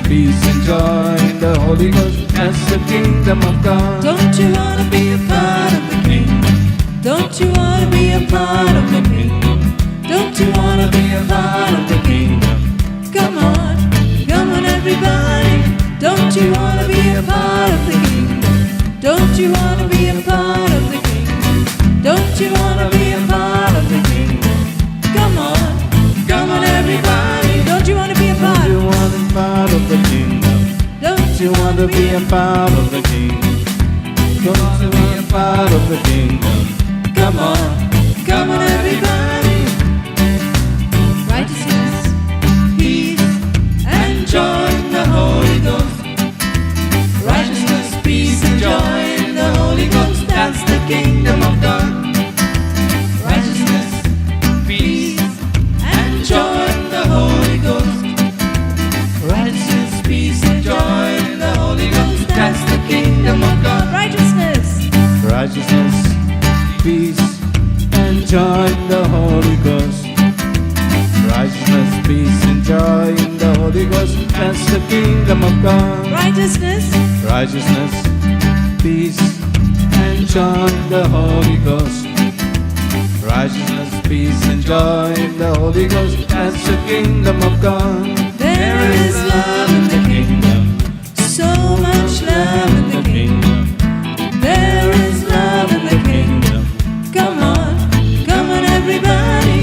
peace and joy in the Holy Ghost. That's the kingdom of God. Don't you want to be a part of the kingdom? Don't you want to be a part of the kingdom? Don't you want to be a part of the kingdom? Come on everybody. Don't you want to be a part of the kingdom? Don't you want to be a part of the kingdom? Don't you want to be a part of the kingdom? Come on everybody. Don't you want to be a part? Don't you want to be part of the kingdom? Don't You want to be a part of the kingdom? Don't you want to be a part of the kingdom? Come on everybody. Righteousness, peace, and joy in the Holy Ghost. Righteousness, peace, and joy in the Holy Ghost. That's the kingdom of God. Righteousness, peace, and joy in the Holy Ghost. Righteousness, peace, and joy in the Holy Ghost. That's the kingdom of God. Righteousness, Righteousness, peace, and joy in the Holy Ghost. Righteousness, peace, and joy in the Holy Ghost. That's the kingdom of God. righteousness, Righteousness, peace, and joy in the Holy Ghost. Righteousness, peace, and joy in the Holy Ghost. That's the kingdom of God. there is love in the kingdom. So much love in the kingdom. There is love in the kingdom. Come on everybody.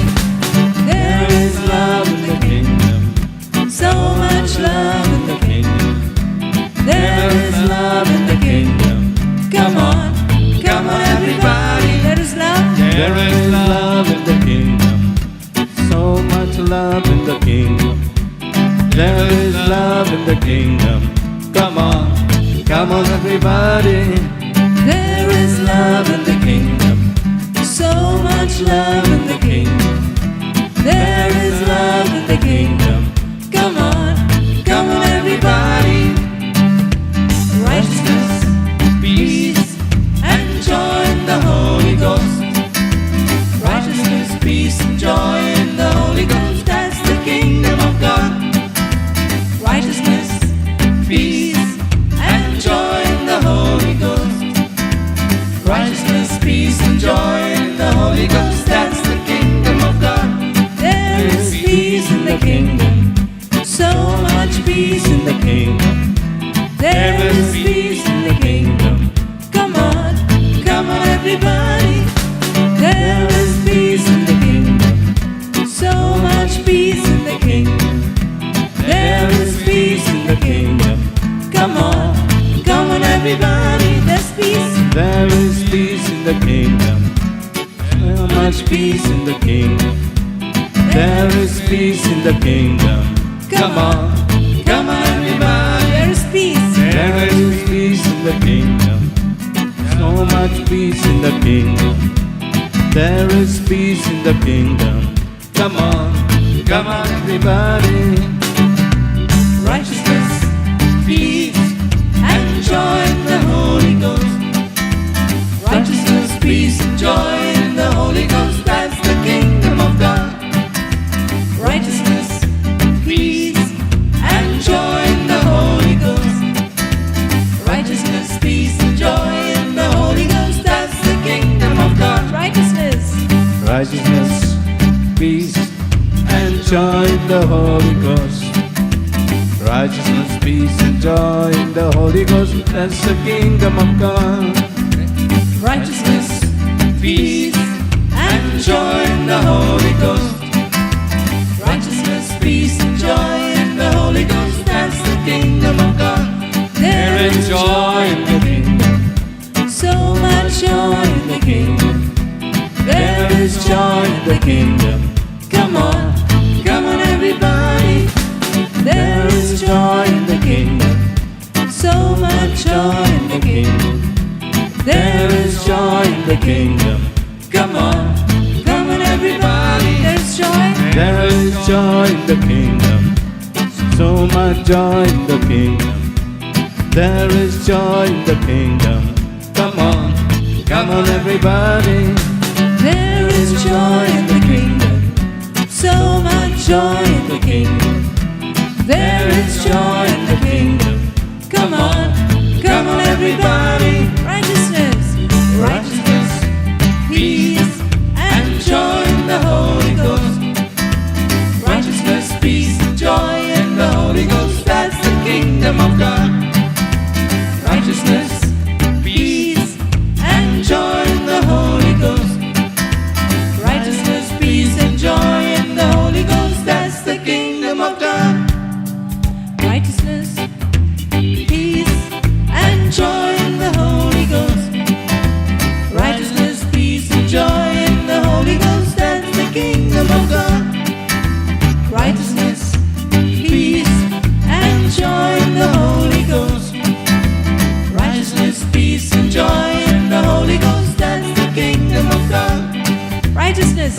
There is love in the kingdom. So much love in the kingdom. There is love in the kingdom. Come on everybody. There is love. There is love in the kingdom. So much love in the kingdom. There is love in the kingdom. Come on everybody. There is love in the kingdom. So much love in the kingdom. There is love in the kingdom. Come on everybody. Righteousness, peace, and joy in the Holy Ghost. Righteousness, peace, and joy in the Holy Ghost. That's the kingdom of God. Righteousness, peace, and joy in the Holy Ghost. Righteousness, peace, and joy in the Holy Ghost. That's the kingdom of God. There is peace in the kingdom. So much peace in the kingdom. There is peace in the kingdom. Come on everybody. There is peace in the kingdom. So much peace in the kingdom. There is peace in the kingdom. Come on everybody. There's peace. There is peace in the kingdom. So much peace in the kingdom. There is peace in the kingdom. Come on everybody. There is peace. There is peace in the kingdom. So much peace in the kingdom. There is peace in the kingdom. Come on everybody. Righteousness, peace, and joy in the Holy Ghost. Righteousness, peace, and joy in the Holy Ghost. That's the kingdom of God. Righteousness, peace, and joy in the Holy Ghost. Righteousness, peace, and joy in the Holy Ghost. That's the kingdom of God. Righteousness, Righteousness, peace, and joy in the Holy Ghost. Righteousness, peace, and joy in the Holy Ghost. That's the kingdom of God. righteousness, peace, and joy in the Holy Ghost. Righteousness, peace, and joy in the Holy Ghost. That's the kingdom of God. There is joy in the kingdom. So much joy in the kingdom. There is joy in the kingdom. Come on everybody. There is joy in the kingdom. So much joy in the kingdom. There is joy in the kingdom. Come on everybody. There's joy. There is joy in the kingdom. So much joy in the kingdom. There is joy in the kingdom. Come on everybody. There is joy in the kingdom. So much joy in the kingdom. There is joy in the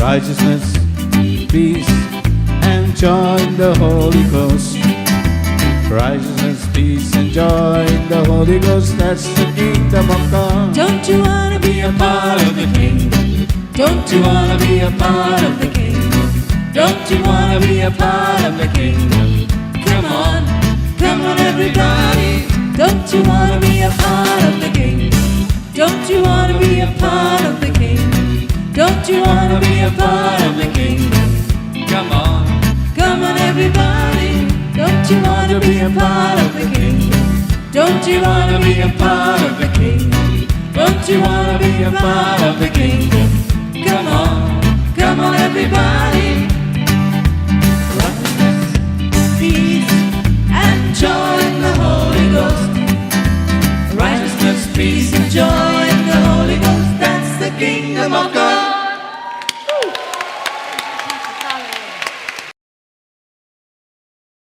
righteousness, peace, and joy in the Holy Ghost. Righteousness, peace, and joy in the Holy Ghost. That's the kingdom of God. Don't you wanna be a part of the kingdom? Don't you wanna be a part of the kingdom? Don't you wanna be a part of the kingdom? Come on everybody. Don't you wanna be a part of the kingdom? Don't you wanna be a part of the kingdom? Don't you wanna be a part of the kingdom? Come on everybody. Don't you wanna be a part of the kingdom? Don't you wanna be a part of the kingdom? Don't you wanna be a part of the kingdom? Come on everybody.